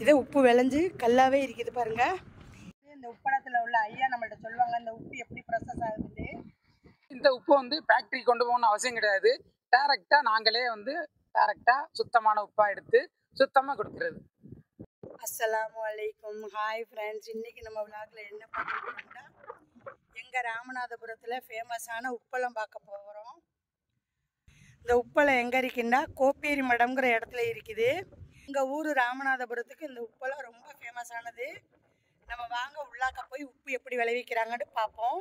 இது உப்பு விளைஞ்சு கல்லாவே இருக்குது பாருங்க. இந்த உப்பளத்தில் உள்ள ஐயா நம்மள்ட்ட சொல்லுவாங்க இந்த உப்பு எப்படி ப்ராசஸ் ஆகுது. இந்த உப்பு வந்து ஃபேக்ட்ரி கொண்டு போகணும்னு அவசியம் கிடையாது. நாங்களே சுத்தமான உப்பா எடுத்து சுத்தமாக கொடுக்குறது. அஸ்ஸலாமு அலைக்கும். ஹாய் ஃப்ரெண்ட்ஸ், இன்னைக்கு நம்ம விளாக்ல என்ன பார்க்க எங்கள் ராமநாதபுரத்தில் ஃபேமஸான உப்பளம் பார்க்க போகிறோம். இந்த உப்பளம் எங்கே இருக்குன்னா கோப்பேரி மடம்ங்கிற இடத்துல இருக்குது. எங்கள் ஊர் ராமநாதபுரத்துக்கு இந்த உப்பளம் ரொம்ப ஃபேமஸானது. நம்ம வாங்க உள்ளாக்க போய் உப்பு எப்படி விளைவிக்கிறாங்கன்னு பார்ப்போம்.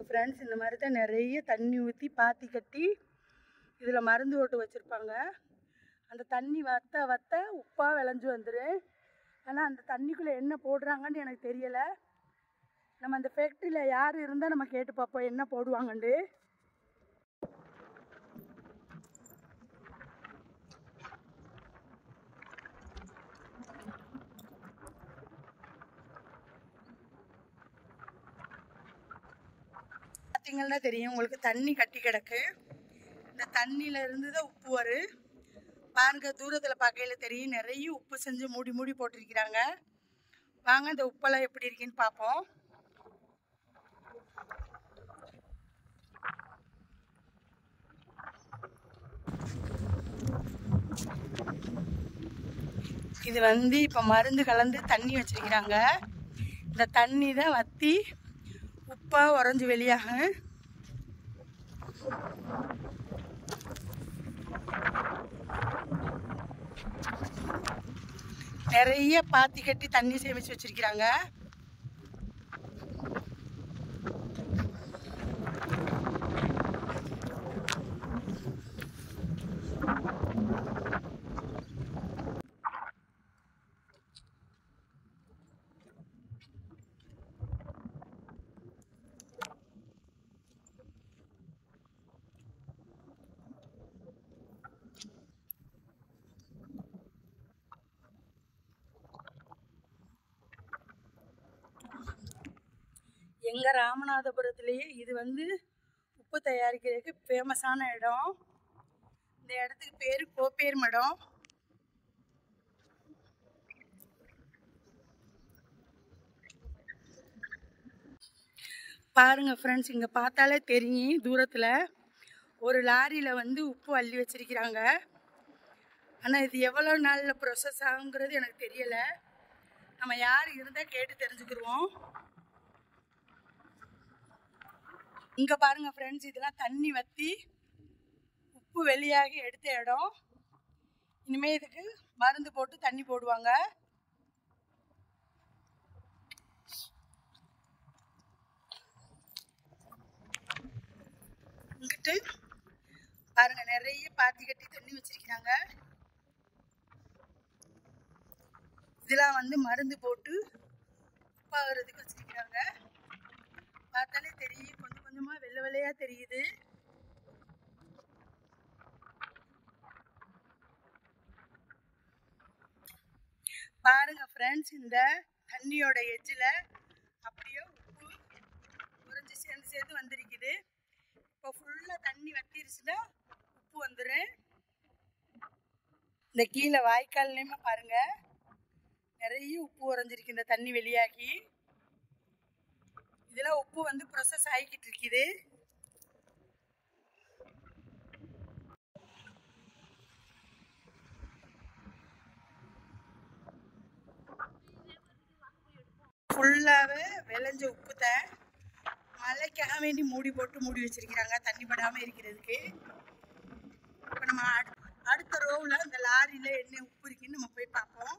ஃப்ரெண்ட்ஸ், இந்த மாதிரி தான் நிறைய தண்ணி ஊற்றி பாத்தி கட்டி இதில் மருந்து ஓட்டு வச்சுருப்பாங்க. அந்த தண்ணி வத்த வத்த உப்பாக விளைஞ்சு வந்துடும். ஆனால் அந்த தண்ணிக்குள்ளே என்ன போடுறாங்கன்னு எனக்கு தெரியலை. நம்ம அந்த ஃபேக்ட்ரியில் யார் இருந்தால் நம்ம கேட்டு பார்ப்போம் என்ன போடுவாங்கண்டு. பார்த்தீங்கன்னா தெரியும் உங்களுக்கு, தண்ணி கட்டி கிடக்கு. இந்த தண்ணியில இருந்து தான் உப்பு வரும். பாருங்க, தூரத்தில் பார்க்கையில் தெரியும் நிறைய உப்பு செஞ்சு மூடி மூடி போட்டிருக்கிறாங்க. வாங்க இந்த உப்பெல்லாம் எப்படி இருக்குன்னு பார்ப்போம். இது வந்து இப்போ மருந்து கலந்து தண்ணி வச்சிருக்கிறாங்க. இந்த தண்ணி தான் வற்றி உப்பா உறைஞ்சி வெளியாகும். நிறைய பாத்தி கட்டி தண்ணி சேமிச்சு வச்சிருக்கிறாங்க. எங்கள் ராமநாதபுரத்துலேயே இது வந்து உப்பு தயாரிக்கிறதுக்கு ஃபேமஸான இடம். இந்த இடத்துக்கு பேர் கோப்பேர் மடம். பாருங்க ஃப்ரெண்ட்ஸ், இங்கே பார்த்தாலே தெரியும் தூரத்தில் ஒரு லாரியில் வந்து உப்பு அள்ளி வச்சிருக்கிறாங்க. ஆனால் இது எவ்வளோ நாளில் ப்ரொசஸ் ஆகுங்கிறது எனக்கு தெரியலை. நம்ம யார் இருந்தால் கேட்டு தெரிஞ்சுக்கிடுவோம். இங்கே பாருங்கள் ஃப்ரெண்ட்ஸ், இதெல்லாம் தண்ணி வற்றி உப்பு வெளியாகி எடுத்த இடம். இனிமேல் இதுக்கு மருந்து போட்டு தண்ணி போடுவாங்க. இங்கிட்டு பாருங்க நிறைய பாத்தி கட்டி தண்ணி வச்சிருக்கிறாங்க. இதெல்லாம் வந்து மருந்து போட்டு உப்பாகிறதுக்கு வச்சிருக்கிறாங்க. பார்த்தாலே தெரியும், கொஞ்சம் கொஞ்சமா வெள்ளை வெள்ளையா தெரியுது. பாருங்க ஃப்ரெண்ட்ஸ், இந்த தண்ணியோட எட்ஜில் அப்படியே உப்பு உறைஞ்சி சேர்ந்து சேர்ந்து வந்திருக்குது. இப்போ ஃபுல்லாக தண்ணி வத்திருச்சுன்னா உப்பு வந்துடும். இந்த கீழே வாய்க்கால்லையுமே பாருங்க நிறைய உப்பு உறைஞ்சிருக்கு இந்த தண்ணி வெளியாகி. இதெல்லாம் உப்பு வந்து ப்ராசஸ் ஆகிக்கிட்டு இருக்குது. ஃபுல்லாகவே விளைஞ்ச உப்பு தான் மழைக்காக வேண்டி மூடி போட்டு மூடி வச்சிருக்கிறாங்க தண்ணி படாமல் இருக்கிறதுக்கு. இப்போ நம்ம அடுத்த ரோவில் இந்த லாரியில் என்ன உப்பு இருக்குன்னு நம்ம போய் பார்ப்போம்.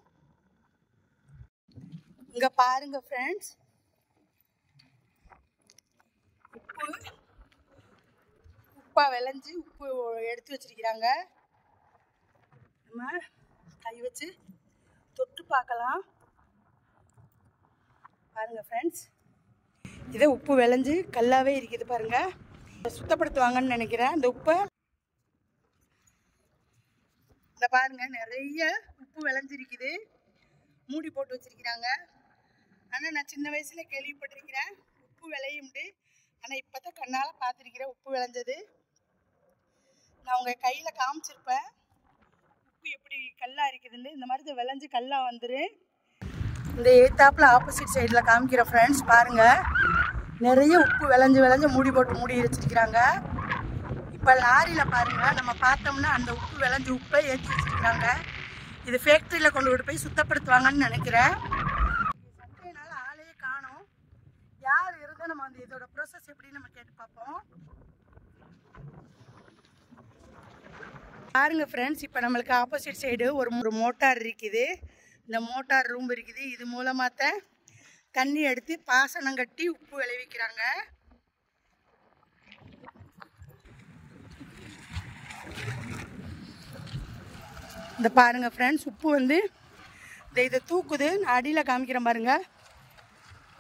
இங்கே பாருங்க ஃப்ரெண்ட்ஸ், உப்பா விளைஞ்சி உப்பு எடுத்து வச்சிருக்கிறாங்க. நம்ம கை வச்சு தொட்டு பார்க்கலாம். பாருங்க ஃப்ரெண்ட்ஸ், இதே உப்பு விளைஞ்சு கல்லாவே இருக்குது பாருங்க. சுத்தப்படுத்துவாங்கன்னு நினைக்கிறேன் இந்த உப்பை. இந்த பாருங்க நிறைய உப்பு விளைஞ்சிருக்குது, மூடி போட்டு வச்சிருக்கிறாங்க. ஆனால் நான் சின்ன வயசுல கேள்விப்பட்டிருக்கிறேன் உப்பு விளையும்ண்டு. ஆனால் இப்போ தான் கண்ணால் பார்த்துருக்கிறேன் உப்பு விளைஞ்சது. நான் உங்கள் கையில் காமிச்சிருப்பேன் உப்பு எப்படி கல்லா இருக்குதுன்னு இந்த மாதிரி விளைஞ்சு கல்லா வந்துரு. இந்த ஏத்தாப்புல ஆப்போசிட் சைடில் காமிக்கிற ஃப்ரெண்ட்ஸ் பாருங்கள், நிறைய உப்பு விளைஞ்சு மூடி போட்டு மூடி வச்சிருக்கிறாங்க. இப்போ லாரியில் பாருங்கள், நம்ம பார்த்தோம்னா அந்த உப்பு விளைஞ்ச உப்பை ஏற்றி வச்சிருக்கிறாங்க. இது ஃபேக்ட்ரியில் கொண்டு போய் சுத்தப்படுத்துவாங்கன்னு நினைக்கிறேன். சண்டையினால ஆளையே காணும். யார் இருந்தால் நம்ம அந்த இதோட ப்ரோசஸ் எப்படின்னு நம்ம கேட்டு பார்ப்போம். பாருங்க ஃப்ரெண்ட்ஸ், இப்போ நம்மளுக்கு ஆப்போசிட் சைடு ஒரு மோட்டார் இருக்குது. இந்த மோட்டார் ரூம் இருக்குது. இது மூலமாக தண்ணி எடுத்து பாசனம் கட்டி உப்பு விளைவிக்கிறாங்க. இந்த பாருங்க ஃப்ரெண்ட்ஸ், உப்பு வந்து இதை தூக்குது. நான் அடியில் காமிக்கிறேன் பாருங்க,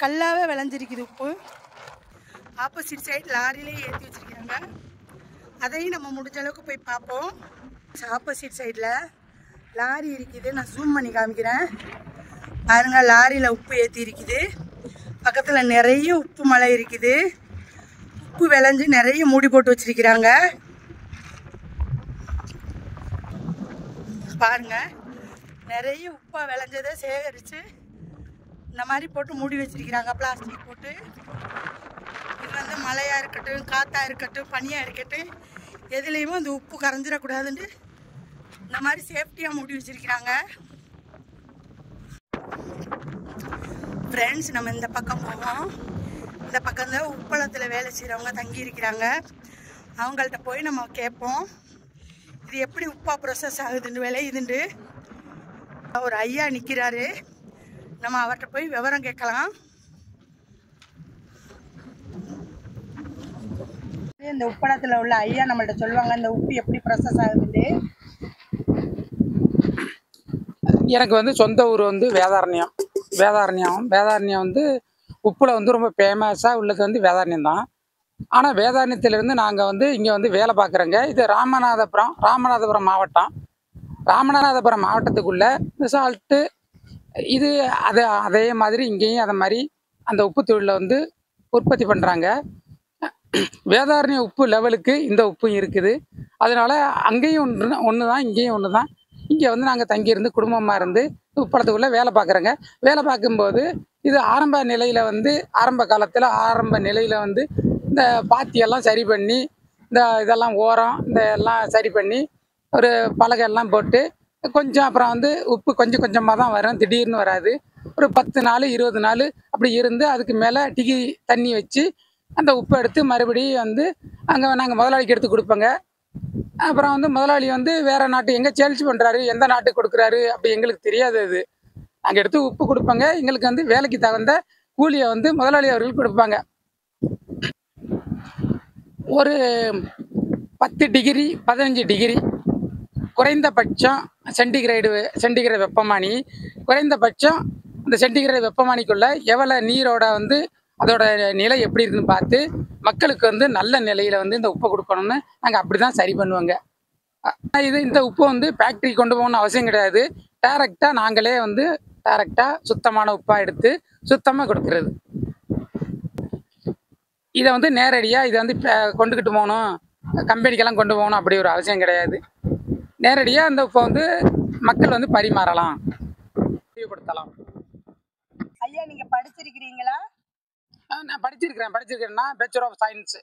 கல்லாவே விளைஞ்சிருக்குது உப்பு. ஆப்போசிட் சைடு லாரியிலே ஏற்றி வச்சிருக்கிறாங்க. அதையும் நம்ம முடிஞ்ச அளவுக்கு போய் பார்ப்போம். ஆப்போசிட் சைடில் லாரி இருக்குது. நான் ஜூம் பண்ணி காமிக்கிறேன் பாருங்க. லாரியில் உப்பு ஏற்றி இருக்குது. பக்கத்தில் நிறைய உப்பு மலை இருக்குது. உப்பு விளைஞ்சு நிறைய மூடி போட்டு வச்சிருக்கிறாங்க. பாருங்க, நிறைய உப்பா விளைஞ்சதை சேகரித்து இந்த மாதிரி போட்டு மூடி வச்சிருக்கிறாங்க, பிளாஸ்டிக் போட்டு. இது வந்து மழையாக இருக்கட்டும், காற்றா இருக்கட்டும், பனியாக இருக்கட்டும், எதுலேயுமே அந்த உப்பு கரைஞ்சிடக்கூடாதுன்னு இந்த மாதிரி சேஃப்டியாக மூடி வச்சிருக்கிறாங்க. ஃப்ரெண்ட்ஸ், நம்ம இந்த பக்கம் போவோம். இந்த பக்கம் தான் உப்பளத்தில் வேலை செய்கிறவங்க தங்கி இருக்கிறாங்க. அவங்கள்ட்ட போய் நம்ம கேட்போம், இது எப்படி உப்பா ப்ரொசஸ் ஆகுதுன்னு விளையுதுண்டு. ஒரு ஐயா நிற்கிறாரு, நம்ம அவர்கிட்ட போய் விவரம் கேட்கலாம். இந்த உப்பளத்தில் உள்ள ஐயா நம்மள்ட்ட சொல்லுவாங்க இந்த உப்பு எப்படி ப்ரொசஸ் ஆகுதுன்னு. எனக்கு வந்து சொந்த ஊர் வந்து வேதாரண்யம். வேதாரண்யம் வந்து உப்பில் வந்து ரொம்ப ஃபேமஸாக உள்ளது வந்து வேதாரண்யம் தான். ஆனால் வேதாரண்யத்திலேருந்து நாங்கள் வந்து இங்கே வந்து வேலை பார்க்குறோங்க. இது ராமநாதபுரம் மாவட்டம். ராமநாதபுரம் மாவட்டத்துக்குள்ளே இந்த சால்ட்டு இது அதே மாதிரி இங்கேயும் அதை மாதிரி அந்த உப்பு தொழிலில் வந்து உற்பத்தி பண்ணுறாங்க. வேதாரண்ய உப்பு லெவலுக்கு இந்த உப்பும் இருக்குது. அதனால் அங்கேயும் ஒன்று தான், இங்கேயும் ஒன்று தான். இங்கே வந்து நாங்கள் தங்கியிருந்து குடும்பமாக இருந்து உப்பளத்துக்குள்ளே வேலை பார்க்குறோங்க. வேலை பார்க்கும்போது இது ஆரம்ப நிலையில் வந்து இந்த பாத்தியெல்லாம் சரி பண்ணி, இந்த இதெல்லாம் ஓரம் இந்த எல்லாம் சரி பண்ணி ஒரு பலகை எல்லாம் போட்டு கொஞ்சம் அப்புறம் வந்து உப்பு கொஞ்சம் கொஞ்சமாக தான் வரும், திடீர்னு வராது. ஒரு 10 நாள் 20 நாள் அப்படி இருந்து அதுக்கு மேலே தண்ணி வச்சு அந்த உப்பை எடுத்து மறுபடியும் வந்து அங்கே நாங்கள் முதலாளிக்கு எடுத்து கொடுப்போங்க. அப்புறம் வந்து முதலாளி வந்து வேறு நாட்டு எங்கே சேல்ஸ் பண்ணுறாரு, எந்த நாட்டுக்கு கொடுக்குறாரு அப்படி எங்களுக்கு தெரியாது. அது நாங்கள் எடுத்து உப்பு கொடுப்போங்க. எங்களுக்கு வந்து வேலைக்கு தகுந்த கூலியை வந்து முதலாளி அவர்கள் கொடுப்பாங்க. ஒரு 10 டிகிரி 15 டிகிரி குறைந்தபட்சம் சென்டிகிரேடு வெப்பமானி, குறைந்தபட்சம் அந்த சென்டிகிரேடு வெப்பமானிக்குள்ளே எவ்வளோ நீரோட வந்து அதோட நிலை எப்படி இருக்குன்னு பார்த்து மக்களுக்கு வந்து நல்ல நிலையில் வந்து இந்த உப்பை கொடுக்கணும்னு நாங்கள் அப்படி தான் சரி பண்ணுவோங்க. இந்த உப்பை வந்து ஃபேக்ட்ரி கொண்டு போகணும்னு அவசியம் கிடையாது. நாங்களே வந்து டைரெக்டாக சுத்தமான உப்பாக எடுத்து சுத்தமாக கொடுக்குறது. இதை வந்து நேரடியாக இதை வந்து கொண்டுக்கிட்டு போகணும், கம்பெனிக்கெல்லாம் கொண்டு போகணும் அப்படி ஒரு அவசியம் கிடையாது. நேரடியாக அந்த உப்பை வந்து மக்கள் வந்து பரிமாறலாம், தெரியப்படுத்தலாம். ஐயா, நீங்கள் படிச்சிருக்கிறீங்களா? நான் படிச்சிருக்கிறேன்னா பேச்சுலர் ஆஃப் சயின்ஸு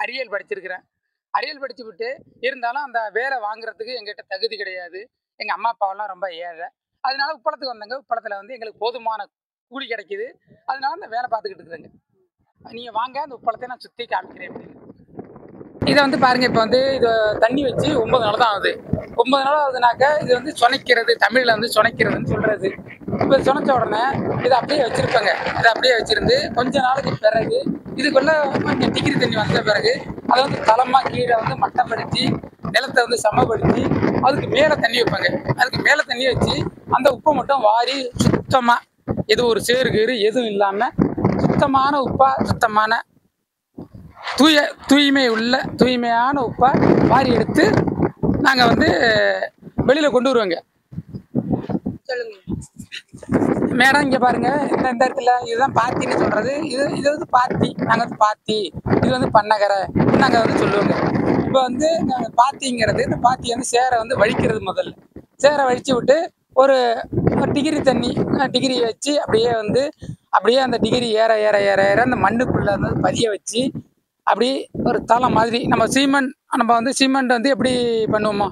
அறிவியல் படிச்சிருக்கிறேன். அறிவியல் படித்து விட்டு இருந்தாலும் அந்த வேலை வாங்குறதுக்கு எங்கள்கிட்ட தகுதி கிடையாது. எங்கள் அம்மா அப்பாவெல்லாம் ரொம்ப ஏழை. அதனால உப்பளத்துக்கு வந்தாங்க. உப்பளத்தில் வந்து எங்களுக்கு போதுமான கூலி கிடைக்கிது. அதனால அந்த வேலை பார்த்துக்கிட்டு இருக்கிறேங்க. நீங்கள் வாங்க, அந்த உப்பளத்தை நான் சுற்றி காமிக்கிறேன் அப்படின்னு. இதை வந்து பாருங்கள், இப்போ வந்து இது தண்ணி வச்சு 9 நாள் தான் ஆகுது. 9 நாள் ஆகுதுனாக்கா இது வந்து சுனைக்கிறது, தமிழில் வந்து சுனைக்கிறதுன்னு சொல்கிறது. இப்போ சுனைச்ச உடனே இதை அப்படியே வச்சுருப்பாங்க. இதை அப்படியே வச்சுருந்து கொஞ்ச நாளுக்கு பிறகு இதுக்குள்ளே கொஞ்சம் டிகிரி தண்ணி வந்த பிறகு அதை வந்து தளமாக கீழே வந்து மட்டப்படுத்தி நிலத்தை வந்து சமப்படுத்தி அதுக்கு மேலே தண்ணி வைப்பாங்க. அதுக்கு மேலே தண்ணி வச்சு அந்த உப்பை மட்டும் வாரி சுத்தமாக எதுவும் ஒரு சேறு எதுவும் இல்லாமல் சுத்தமான உப்பாக, சுத்தமான தூய்மையான உப்பை வாரி எடுத்து நாங்கள் வந்து வெளியில் கொண்டு வருவோங்க. சொல்லுங்க மேடம். இங்கே பாருங்கள், இந்த இடத்துல இதுதான் பாத்தின்னு சொல்கிறது. இது வந்து பாத்தி, நாங்கள் வந்து பாத்தி, இது வந்து பண்ணகரை நாங்கள் வந்து சொல்லுவோங்க. இப்போ வந்து இந்த பாத்திங்கிறது, இந்த பாத்தி வந்து சேரை வந்து வழிக்கிறது. முதல்ல சேரை வழித்து விட்டு ஒரு டிகிரி தண்ணி டிகிரி வச்சு அப்படியே அந்த டிகிரி ஏற ஏற ஏற ஏற அந்த மண்ணுக்குள்ளே வந்து பதிய வச்சு அப்படி ஒரு தளம் மாதிரி நம்ம சீமெண்ட் வந்து எப்படி பண்ணுவோமோ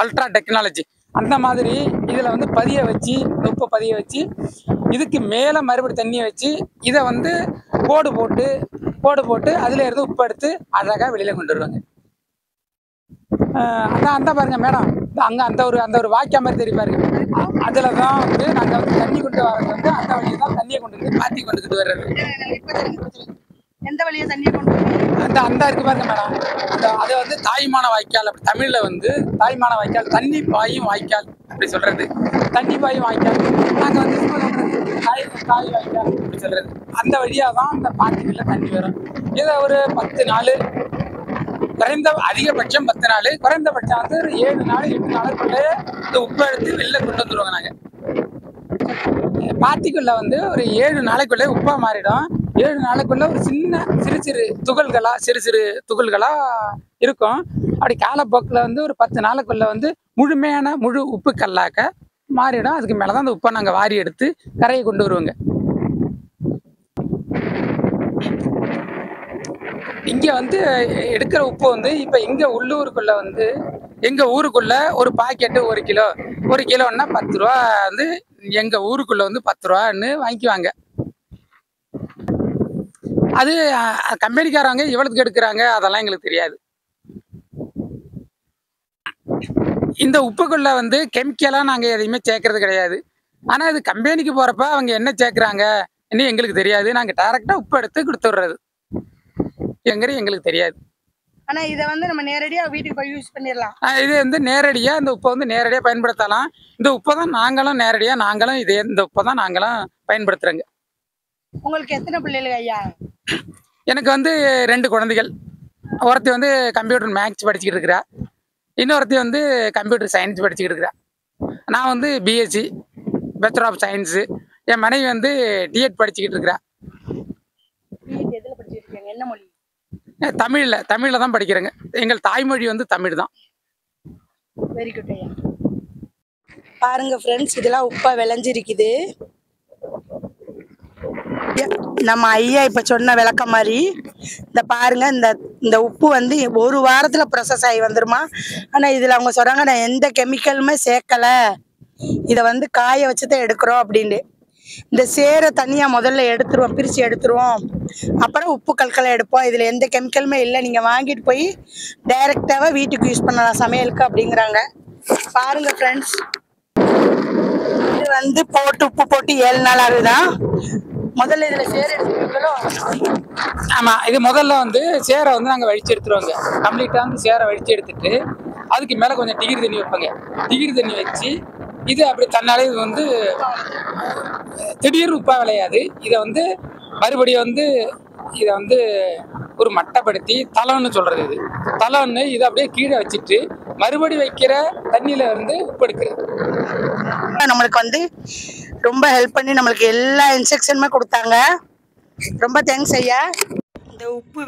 அல்ட்ரா டெக்னாலஜி அந்த மாதிரி இதில் வந்து பதிய வச்சு உப்பை பதிய வச்சு இதுக்கு மேலே மறுபடி தண்ணியை வச்சு இதை வந்து போடு போட்டு அதில் இருந்து உப்பு எடுத்து அழகாக வெளியில் கொண்டு வருவாங்க. அந்த பாருங்க மேடம், அங்கே அந்த ஒரு வாய்க்கா மாதிரி தெரியும் பாருங்க. அதில் தான் வந்து நாங்கள் வந்து தண்ணி கொண்டு வர்றது வந்து அந்த வழியை தான் தண்ணியை கொண்டு பாத்தி கொண்டுக்கிட்டு வர்றது. எந்த வழியை தண்ணியை கொண்டு அந்த இருக்கு பாருங்க மேடம், அதை வந்து தாய்மான வாய்க்கால், அப்படி தமிழில் வந்து தாய்மான வாய்க்கால், தண்ணி பாயும் வாய்க்கால் அப்படி சொல்றது. தண்ணி பாயும் வாய்க்கால் நாங்கள் வந்து தாய் வாய்க்கால் அப்படி சொல்றது. அந்த வழியாக தான் அந்த பாத்திகளில் தண்ணி வரும். இதை ஒரு 10 நாள், அதிகபட்சம் 10 நாள், குறைந்தபட்சம் வந்து ஒரு 7 நாள் 8 நாளுக்குள்ளே இந்த உப்பு எடுத்து வெளில கொண்டு வந்துடுவாங்க. நாங்கள் பாத்திக்குள்ள வந்து ஒரு 7 நாளைக்குள்ளே உப்பாக மாறிடும். 7 நாளைக்குள்ள ஒரு சிறு துகள்களா இருக்கும். அப்படி காலப்போக்கில் வந்து ஒரு 10 நாளுக்குள்ள வந்து முழு உப்பு கல்லாக்க மாறிடும். அதுக்கு மேலே தான் அந்த உப்பை நாங்கள் வாரி எடுத்து கரையை கொண்டு வருவோங்க. இங்கே வந்து எடுக்கிற உப்பு வந்து இப்போ எங்கள் ஊருக்குள்ள ஒரு பாக்கெட்டு 1 கிலோன்னா 10 ரூபா வந்து எங்கள் ஊருக்குள்ள வந்து 10 ரூபான்னு வாங்கிக்குவாங்க. அது கம்பெனிக்காரங்க எவ்வளவுக்கு எடுக்கிறாங்க அதெல்லாம் எங்களுக்கு தெரியாது. இந்த உப்புக்குள்ள வந்து கெமிக்கலாக நாங்கள் எதையுமே சேர்க்கறது கிடையாது. ஆனால் அது கம்பெனிக்கு போகிறப்ப அவங்க என்ன சேர்க்குறாங்க இன்னும் எங்களுக்கு தெரியாது. நாங்கள் டைரெக்டாக உப்பு எடுத்து கொடுத்துட்றது எங்களுக்கு தெரியாது. ஆனால் இதை வந்து நம்ம நேரடியாக வீட்டுக்கு போய் யூஸ் பண்ணிடலாம். இது வந்து நேரடியாக இந்த உப்பை வந்து நேரடியாக பயன்படுத்தலாம். இந்த உப்பை தான் இந்த உப்பை தான் நாங்களும் பயன்படுத்துகிறோங்க. உங்களுக்கு எத்தனை பிள்ளைகள் ஐயா? எனக்கு வந்து 2 குழந்தைகள். ஒருத்தி வந்து கம்ப்யூட்டர் மேக்ஸ் படிச்சுக்கிட்டு இருக்கிறா, இன்னொருத்தி வந்து கம்ப்யூட்டர் சயின்ஸ் படிச்சுக்கிட்டு இருக்கிறா. நான் வந்து பிஎஸ்சி பேச்சுலர் ஆஃப் சயின்ஸு. என் மனைவி வந்து டிஎட் படிச்சுக்கிட்டு இருக்கிறா. எதில் படிச்சுட்டு இருக்கீங்க? என்ன மொழி? தமிழில் தான் படிக்கிறேங்க. எங்கள் தாய்மொழி வந்து தமிழ் தான். வெரி குட் ஐயா. பாருங்க ஃப்ரெண்ட்ஸ், இதெல்லாம் உப்பா விளைஞ்சிருக்குது. நம்ம ஐயா இப்போ சொன்ன விளக்கம் மாதிரி இந்த பாருங்க, இந்த உப்பு வந்து 1 வாரத்தில் ப்ரொசஸ் ஆகி வந்துருமா. ஆனால் இதில் அவங்க சொல்கிறாங்க நான் எந்த கெமிக்கலுமே சேர்க்கலை, இதை வந்து காய வச்சு தான் எடுக்கிறோம் அப்படின்னு. இந்த சேரை தனியாக முதல்ல பிரித்து எடுத்துருவோம், அப்புறம் உப்பு கற்களை எடுப்போம். இதில் எந்த கெமிக்கலுமே இல்லை, நீங்கள் வாங்கிட்டு போய் டைரெக்டாகவே வீட்டுக்கு யூஸ் பண்ணலாம் சமையலுக்கு அப்படிங்கிறாங்க. பாருங்க ஃப்ரெண்ட்ஸ், இது வந்து உப்பு போட்டு 7 நாள் ஆகுதுதான். முதல்ல இதில் சேரை எடுத்துக்கிறோம். ஆமாம், இது முதல்ல வந்து சேரை வந்து நாங்கள் வழித்து எடுத்துருவோங்க. கம்ப்ளீட்டாக வந்து சேரை வழித்து எடுத்துட்டு அதுக்கு மேலே கொஞ்சம் டிகிரி தண்ணி வைப்பாங்க. டிகிரி தண்ணி வச்சு இது அப்படி தன்னாலே இது வந்து திடீர் உப்பாக விளையாது. இதை வந்து மறுபடியும் வந்து இதை வந்து ஒரு மட்டைப்படுத்தி தளம்னு சொல்கிறது. இது தளம்னு இதை அப்படியே கீழே வச்சுட்டு மறுபடி வைக்கிற தண்ணியில் இருந்து உப்பு எடுக்கிறது. நம்மளுக்கு வந்து ரொம்ப ஹெல்ப் பண்ணி நம்மளுக்கு எல்லா இன்ஸ்ட்ரக்ஷனுமே கொடுத்தாங்க. ரொம்ப தேங்க்ஸ் ஐயா. இந்த உப்பு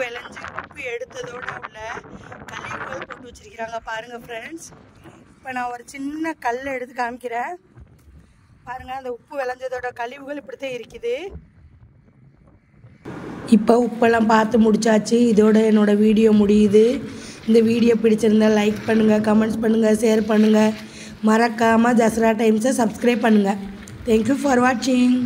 எடுத்ததோட உள்ள கழிவுகள் போட்டு வச்சிருக்கிறாங்க பாருங்க ஃப்ரெண்ட்ஸ். இப்போ நான் ஒரு சின்ன கல் எடுத்து காமிக்கிறேன் பாருங்க. அந்த உப்பு விளைஞ்சதோட கழிவுகள் இப்படித்தான் இருக்குது. இப்போ உப்பெல்லாம் பார்த்து முடிச்சாச்சு. இதோட என்னோட வீடியோ முடியுது. இந்த வீடியோ பிடிச்சிருந்தா லைக் பண்ணுங்கள், கமெண்ட்ஸ் பண்ணுங்கள், ஷேர் பண்ணுங்கள். மறக்காமல் தசரா டைம்ஸை சப்ஸ்கிரைப் பண்ணுங்கள். தேங்க்யூ ஃபார் வாட்சிங்.